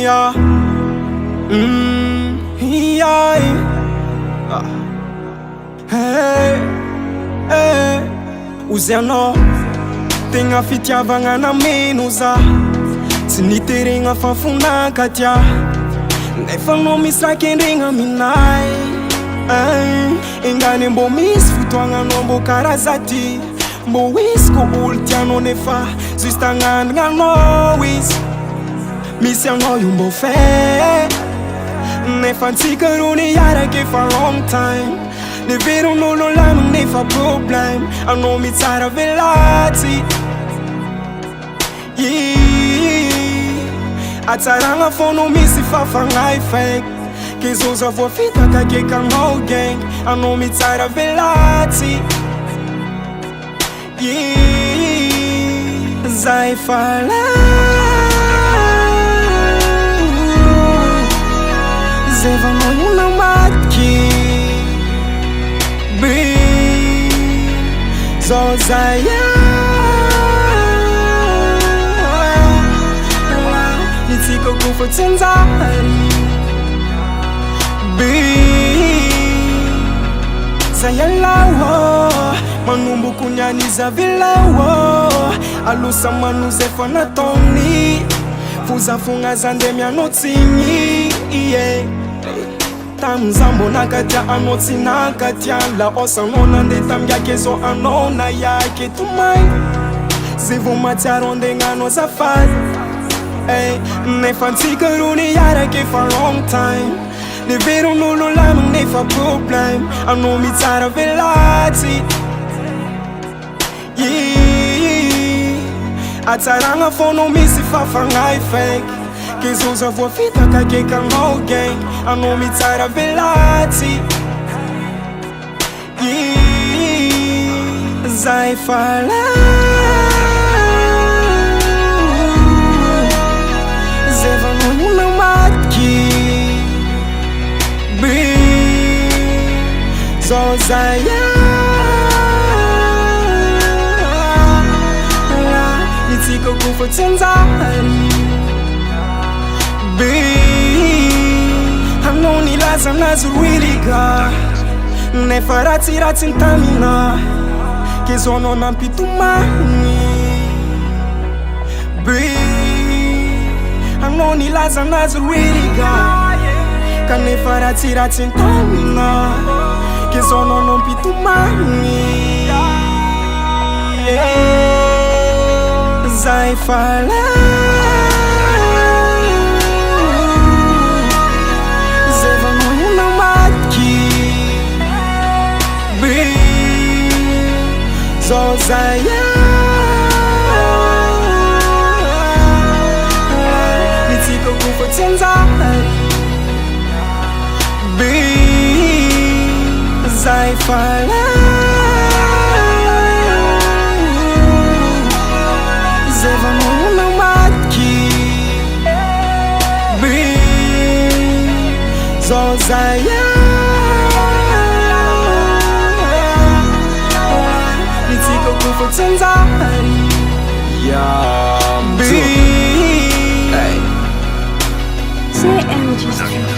Yeah. Yeah. Hey. Hey. Uziano Tenga fitiavagna na meno za tsy niterigna fafonaka tia nefa no misy rakendregna aminay engany mbo misy fotoagnanao mbo karaza ty mbo isy ko olo tianao nefa juste agnandignanao izy misy anao io mbo fe nefa antsika ro niaraka efa long time neveron'olo lamigny nefa problème anao mitsara velaty atsaragna fono misy fafagnay fake ke zoza voafitaka keka anao gang anao mitsara velaty zay fala zay vanao io namatiky be zao zaya nitsika kofa tsanjary be zayalawo manomboko nianiza vilawo alosa manoza efa nataony fozafogna zande mianao tsigny tamizambo nakatia anao tsy nakatia la osanao nande tamigake zao anao na yake tomay zay vo matsiaro andegnanao zafady nefa antsika ro niaraka efa long time neveron'olo lamigny nefa problème anao mitsara velaty atsaragna fono misy fafagnay fake ke zoza voafitaka keka anao gang anao mitsara velaty zay fala zay vanao io namatiky be zao zaya nitsika kofa tsanjary be anao nilaza anazy roiliga nefa ratsiratsy ny tamina ke zao anao nampitomagny be anao nilaza anazy roiliga kanefa ratsiratsy ny tamina ke zao anao nampitomagny zay fala zay vanao io namatiky be zao zaya nitsika kofa tsanjary be zay fala zay vanao io namatiky be zao zaya nitsika kofa tsanjary Yamjo. be CMG Studio.